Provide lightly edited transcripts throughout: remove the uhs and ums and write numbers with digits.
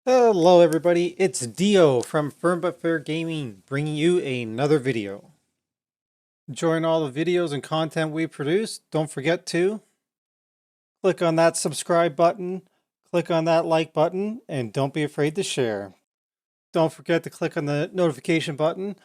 Hello everybody, it's Dio from Firm But Fair Gaming bringing you another video. Enjoying all the videos and content we produce, don't forget to click on that subscribe button, click on that like button, and don't be afraid to share. Don't forget to click on the notification button,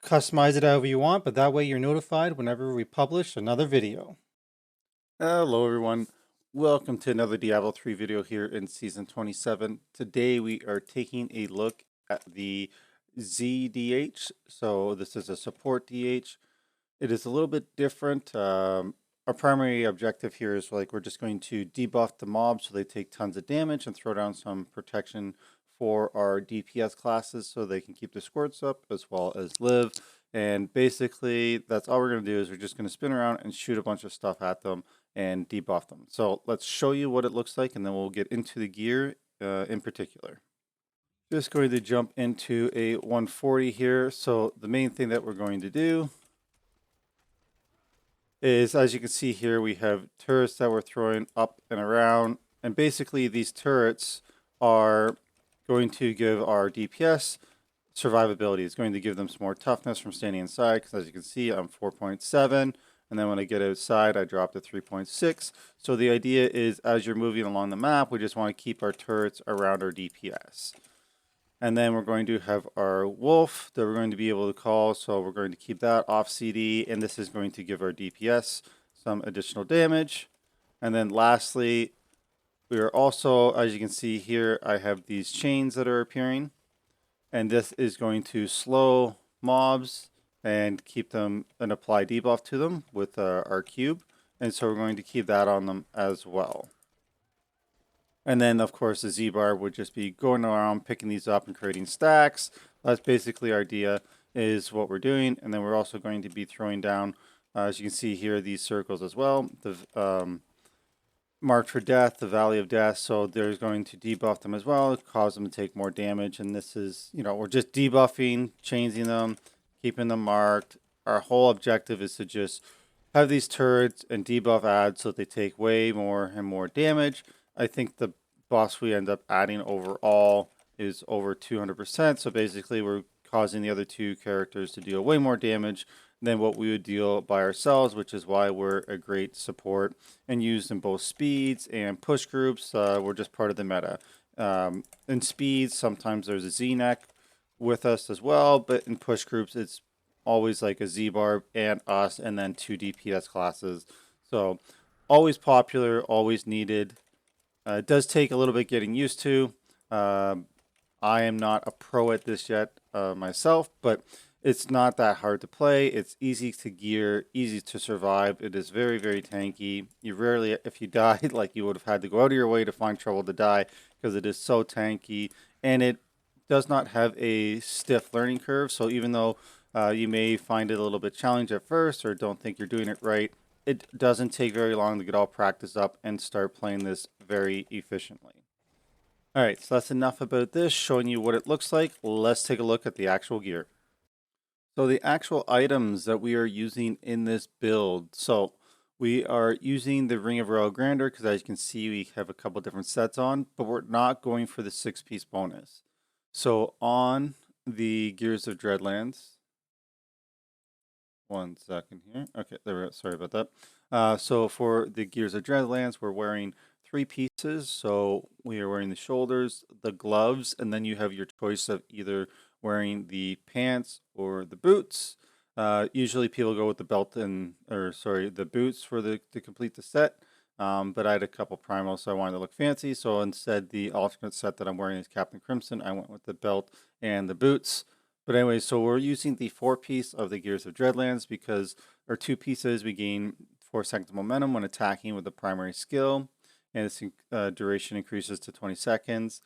customize it however you want, but that way you're notified whenever we publish another video. Hello everyone, welcome to another Diablo 3 video here in Season 27. Today we are taking a look at the ZDH, so this is a support DH. It is a little bit different. Our primary objective here is we're just going to debuff the mobs so they take tons of damage and throw down some protection for our DPS classes so they can keep the squirts up as well as live. And basically that's all we're going to do is we're just going to spin around and shoot a bunch of stuff at them and debuff them. So let's show you what it looks like and then we'll get into the gear in particular. Just going to jump into a 140 here. So the main thing that we're going to do is, as you can see here, we have turrets that we're throwing up and around. And basically these turrets are going to give our DPS survivability. It's going to give them some more toughness from standing inside, because as you can see, I'm 4.7. And then when I get outside, I drop to 3.6. So the idea is as you're moving along the map, we just want to keep our turrets around our DPS. And then we're going to have our wolf that we're going to be able to call. So we're going to keep that off CD. And this is going to give our DPS some additional damage. And then lastly, we are also, as you can see here, I have these chains that are appearing. And this is going to slow mobs and keep them and apply debuff to them with our cube. And so we're going to keep that on them as well. And then of course the Z bar would just be going around picking these up and creating stacks. That's basically our idea is what we're doing. And then we're also going to be throwing down, as you can see here, these circles as well. The marked for death, the Valley of Death. So there's going to debuff them as well, cause them to take more damage. And this is, we're just debuffing, changing them, keeping them marked. Our whole objective is to just have these turrets and debuff ads so that they take way more and more damage. I think the boss we end up adding overall is over 200%. So basically we're causing the other two characters to deal way more damage than what we would deal by ourselves, which is why we're a great support and used in both speeds and push groups. We're just part of the meta. In speeds, sometimes there's a Z-neck with us as well, but in push groups, it's always like a Z-barb and us and then two DPS classes. So always popular, always needed. It does take a little bit getting used to. I am not a pro at this yet myself, but it's not that hard to play. It's easy to gear, easy to survive. It is very, very tanky. You rarely, if you died, like you would have had to go out of your way to find trouble to die because it is so tanky. And it does not have a stiff learning curve. So even though you may find it a little bit challenging at first or don't think you're doing it right, it doesn't take very long to get all practiced up and start playing this very efficiently. All right, so that's enough about this, showing you what it looks like. Let's take a look at the actual gear. So the actual items that we are using in this build. So we are using the Ring of Royal Grandeur because as you can see, we have a couple different sets on, but we're not going for the 6-piece bonus. So on the Gears of Dreadlands, one second here. Okay, there we go. Sorry about that. So for the Gears of Dreadlands, we're wearing 3 pieces. So we are wearing the shoulders, the gloves, and then you have your choice of either wearing the pants or the boots. Usually people go with the belt and, the boots for to complete the set. But I had a couple primals, so I wanted to look fancy. So instead, the alternate set that I'm wearing is Captain Crimson. I went with the belt and the boots. But anyway, so we're using the 4-piece of the Gears of Dreadlands because our 2 pieces, we gain 4 seconds of momentum when attacking with the primary skill. And its duration increases to 20 seconds.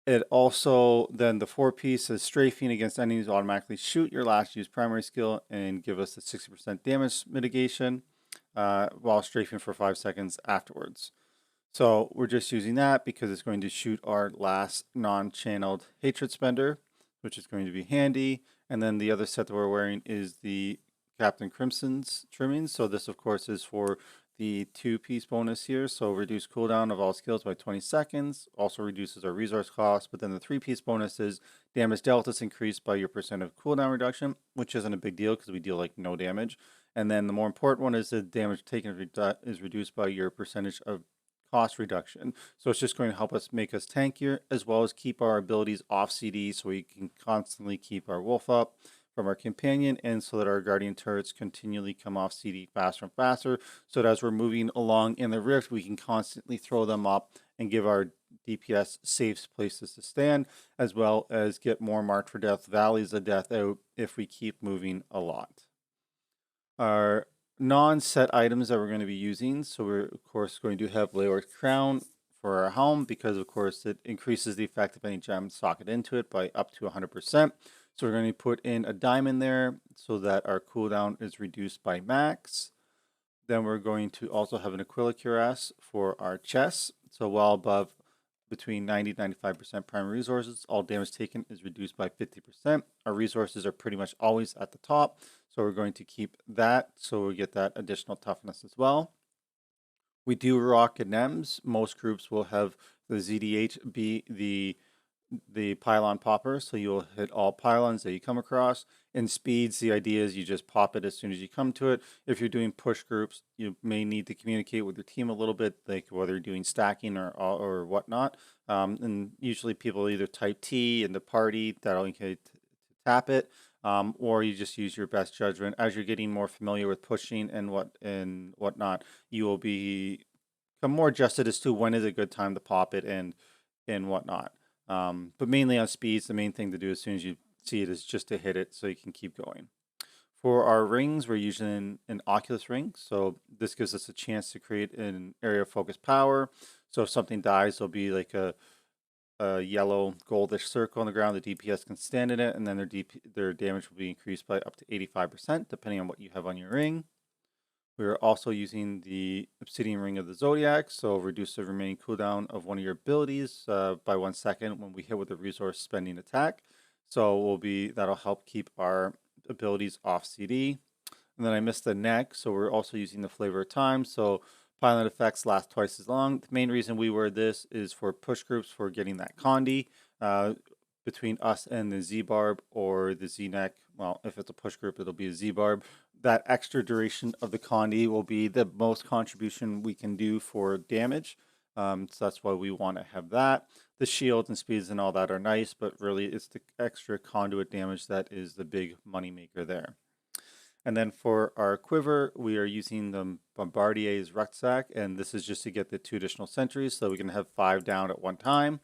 It also, then the 4-piece is strafing against enemies, automatically shoot your last used primary skill and give us a 60% damage mitigation while strafing for 5 seconds afterwards. So we're just using that because it's going to shoot our last non-channeled hatred spender, which is going to be handy. And then the other set that we're wearing is the Captain Crimson's trimmings. So this of course is for the 2-piece bonus here. So reduce cooldown of all skills by 20 seconds, also reduces our resource cost. But then the 3-piece bonus is damage dealt is increased by your percent of cooldown reduction, which isn't a big deal because we deal like no damage. And then the more important one is the damage taken is reduced by your percentage of cost reduction. So it's just going to help us make us tankier as well as keep our abilities off CD so we can constantly keep our wolf up from our companion and so that our guardian turrets continually come off CD faster and faster so that as we're moving along in the rift we can constantly throw them up and give our DPS safe places to stand as well as get more marked for death valleys of death out if we keep moving a lot. Our non-set items that we're going to be using. So we're of course going to have Leor's Crown for our helm because of course it increases the effect of any gem socket into it by up to 100%. So we're going to put in a diamond there so that our cooldown is reduced by max. Then we're going to also have an Aquila cuirass for our chests. So while above between 90 to 95% primary resources, all damage taken is reduced by 50%. Our resources are pretty much always at the top. So we're going to keep that so we get that additional toughness as well. We do rock and NEMs. Most groups will have the ZDH be the pylon popper, so you'll hit all pylons that you come across. In speeds, the idea is you just pop it as soon as you come to it. If you're doing push groups, you may need to communicate with your team a little bit, like whether you're doing stacking or whatnot. And usually people either type T in the party that'll indicate to tap it, or you just use your best judgment. As you're getting more familiar with pushing and whatnot, you will become more adjusted as to when is a good time to pop it and whatnot. But mainly on speeds, the main thing to do as soon as you see it is just to hit it so you can keep going. For our rings, we're using an Oculus ring. So this gives us a chance to create an area of focus power. So if something dies, there'll be like a yellow goldish circle on the ground. The DPS can stand in it, and then their damage will be increased by up to 85%, depending on what you have on your ring. We are also using the Obsidian Ring of the Zodiac, so reduce the remaining cooldown of one of your abilities by 1 second when we hit with a resource spending attack. So that'll help keep our abilities off CD. And then I missed the neck, so we're also using the Flavor of Time. So pylon effects last twice as long. The main reason we wear this is for push groups for getting that Condi between us and the Z-Barb or the Z-Neck. Well, if it's a push group, it'll be a Z-Barb. That extra duration of the Condi will be the most contribution we can do for damage. So that's why we want to have that. The shields and speeds and all that are nice, but really it's the extra conduit damage that is the big money maker there. And then for our quiver, we are using the Bombardier's Rucksack, and this is just to get the 2 additional sentries so we can have 5 down at one time.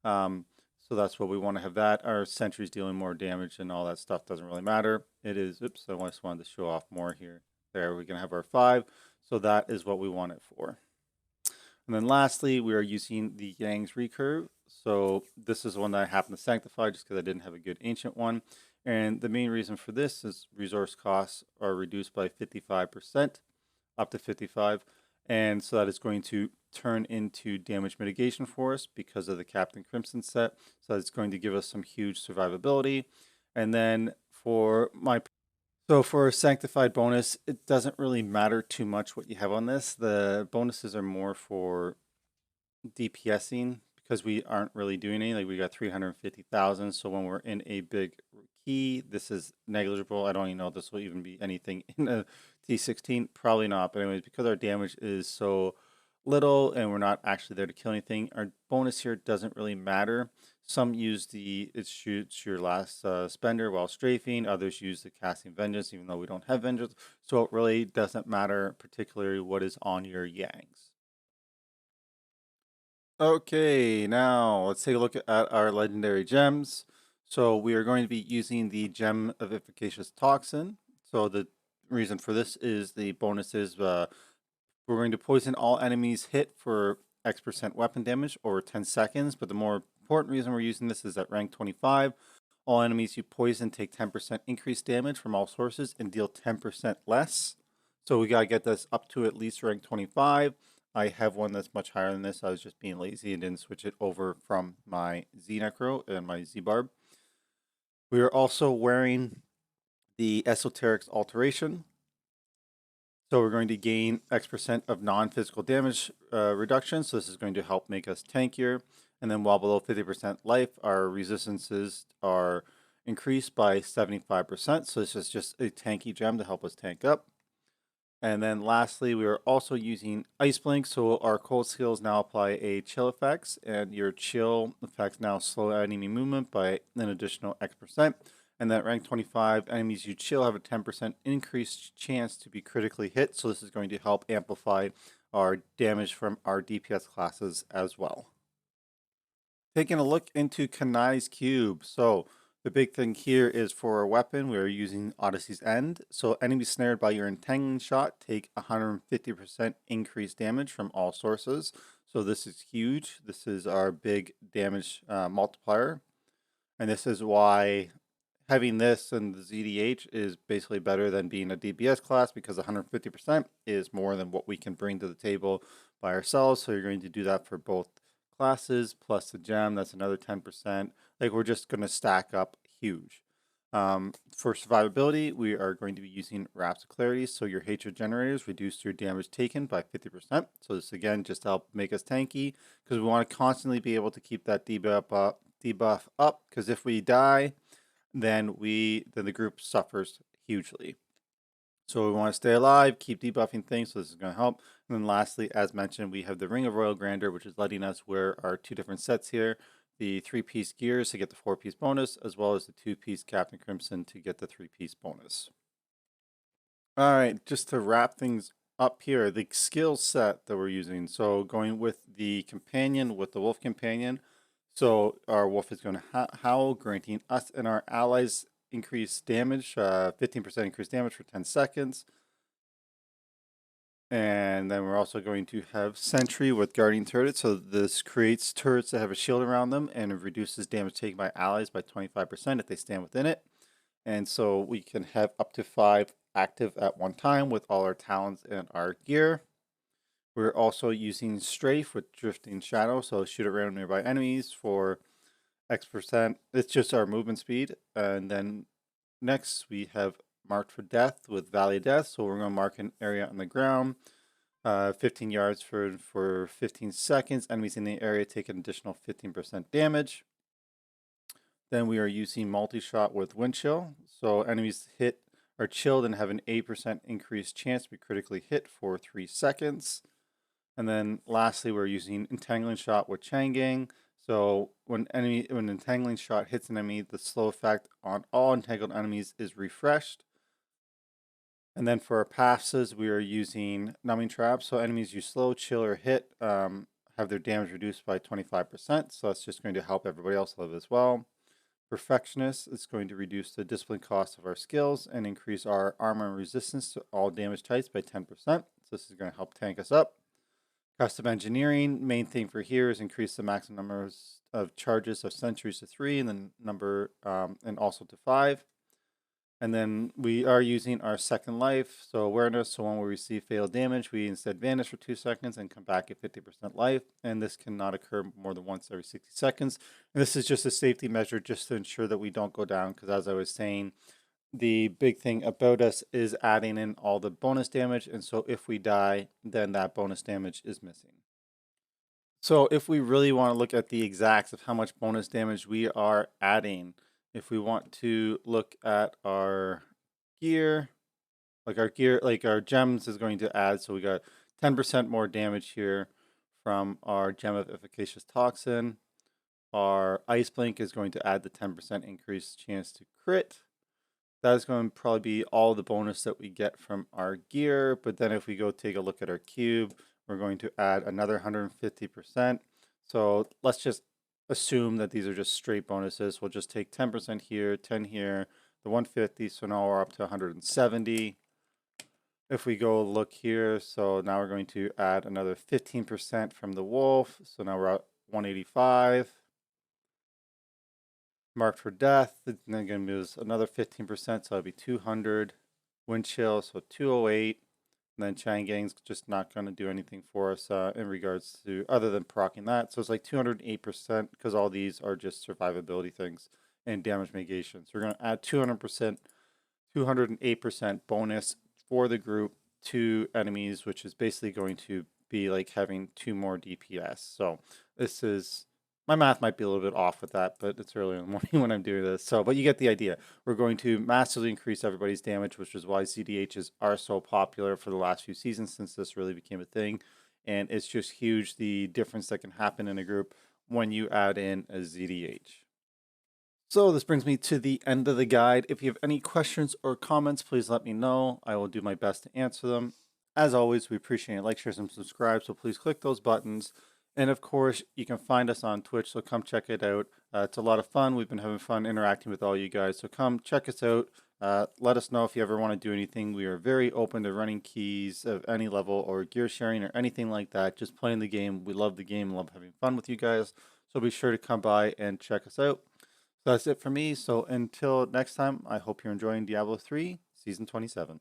So that's what we want to have that. Our sentries dealing more damage and all that stuff doesn't really matter. It is, oops, I just wanted to show off more here. There, we're going to have our 5. So that is what we want it for. And then lastly, we are using the Yang's Recurve. So this is one that I happened to sanctify just because I didn't have a good ancient one. And the main reason for this is resource costs are reduced by 55%, up to 55. And so that is going to turn into damage mitigation for us because of the Captain Crimson set. So it's going to give us some huge survivability. And then for Sanctified Bonus, it doesn't really matter too much what you have on this. The bonuses are more for DPSing because we aren't really doing anything. Like we got 350,000. So when we're in a big key, this is negligible. I don't even know if this will even be anything in a T16. Probably not. But anyways, because our damage is so little and we're not actually there to kill anything, our bonus here doesn't really matter. Some use it shoots your last spender while strafing. Others use the casting vengeance, even though we don't have vengeance. So it really doesn't matter particularly what is on your Yangs. Okay, now let's take a look at our legendary gems. So we are going to be using the Gem of Efficacious Toxin. So the reason for this is the bonus is we're going to poison all enemies hit for X% weapon damage over 10 seconds. But the more important reason we're using this is at rank 25, all enemies you poison take 10% increased damage from all sources and deal 10% less. So we got to get this up to at least rank 25. I have one that's much higher than this. I was just being lazy and didn't switch it over from my Z-Necro and my Z-Barb. We are also wearing the Esoteric's Alteration. So we're going to gain X% of non-physical damage reduction. So this is going to help make us tankier. And then while below 50% life, our resistances are increased by 75%. So this is just a tanky gem to help us tank up. And then lastly, we are also using Ice Blink. So our cold skills now apply a chill effects, and your chill effects now slow enemy movement by an additional X%. And that rank 25 enemies you chill have a 10% increased chance to be critically hit. So this is going to help amplify our damage from our DPS classes as well. Taking a look into Kanai's cube. So the big thing here is for our weapon, we are using Odyssey's End. So enemies snared by your entangling shot take 150% increased damage from all sources. So this is huge. This is our big damage multiplier. And this is why having this and the ZDH is basically better than being a DPS class, because 150% is more than what we can bring to the table by ourselves. So you're going to do that for both classes plus the gem. That's another 10%. Like, we're just going to stack up huge. For survivability, we are going to be using Wraps of Clarity. So your hatred generators reduce your damage taken by 50%. So this again just to help make us tanky, because we want to constantly be able to keep that debuff up. Because if we die, then the group suffers hugely. So we want to stay alive, keep debuffing things, so this is going to help. And then lastly, as mentioned, we have the Ring of Royal Grandeur, which is letting us wear our two different sets here. The 3-piece gears to get the 4-piece bonus, as well as the 2-piece Captain Crimson to get the 3-piece bonus. All right, just to wrap things up here, the skill set that we're using. So going with the companion, with the wolf companion, so our wolf is going to howl, granting us and our allies increased damage, 15% increased damage for 10 seconds. And then we're also going to have Sentry with guarding turrets. So this creates turrets that have a shield around them, and it reduces damage taken by allies by 25% if they stand within it. And so we can have up to 5 active at one time with all our talents and our gear. We're also using Strafe with Drifting Shadow, so shoot around nearby enemies for X%. It's just our movement speed. And then next we have Marked for Death with Valley of Death. So we're going to mark an area on the ground, 15 yards for 15 seconds. Enemies in the area take an additional 15% damage. Then we are using Multi-Shot with Wind Chill. So enemies hit are chilled and have an 8% increased chance to be critically hit for 3 seconds. And then lastly, we're using Entangling Shot with Changang. So when Entangling Shot hits an enemy, the slow effect on all entangled enemies is refreshed. And then for our passes, we are using Numbing Trap. So enemies you slow, chill, or hit have their damage reduced by 25%. So that's just going to help everybody else live as well. Perfectionist is going to reduce the discipline cost of our skills and increase our armor and resistance to all damage types by 10%. So this is going to help tank us up. Custom Engineering, main thing for here is increase the maximum number of charges of sentries to 3, and then and also to 5. And then we are using our second life, so awareness. So when we receive fatal damage, we instead vanish for 2 seconds and come back at 50% life. And this cannot occur more than once every 60 seconds. And this is just a safety measure just to ensure that we don't go down, because as I was saying, the big thing about us is adding in all the bonus damage. And so if we die, then that bonus damage is missing. So if we really want to look at the exacts of how much bonus damage we are adding, if we want to look at our gear, like our gems is going to add, so we got 10% more damage here from our Gem of Efficacious Toxin. Our Ice Blink is going to add the 10% increased chance to crit. That is going to probably be all the bonus that we get from our gear. But then if we go take a look at our cube, we're going to add another 150%. So let's just assume that these are just straight bonuses. We'll just take 10% here, 10 here, the 150. So now we're up to 170. If we go look here, so now we're going to add another 15% from the wolf. So now we're at 185. Marked for Death, and then going to use another 15%, so that'll be 200. Wind Chill, so 208. And then Changang's just not going to do anything for us in regards to, other than proccing that. So it's like 208%, because all these are just survivability things and damage mitigation. So we're going to add 200%, 208% bonus for the group 2 enemies, which is basically going to be like having 2 more DPS. So this is, my math might be a little bit off with that, but it's early in the morning when I'm doing this. So, but you get the idea. We're going to massively increase everybody's damage, which is why ZDHs are so popular for the last few seasons since this really became a thing. And it's just huge the difference that can happen in a group when you add in a ZDH. So this brings me to the end of the guide. If you have any questions or comments, please let me know. I will do my best to answer them. As always, we appreciate it. Like, share, and subscribe. So please click those buttons. And of course, you can find us on Twitch. So come check it out. It's a lot of fun. We've been having fun interacting with all you guys. So come check us out. Let us know if you ever want to do anything. We are very open to running keys of any level or gear sharing or anything like that. Just playing the game. We love the game. Love having fun with you guys. So be sure to come by and check us out. So that's it for me. So until next time, I hope you're enjoying Diablo 3 Season 27.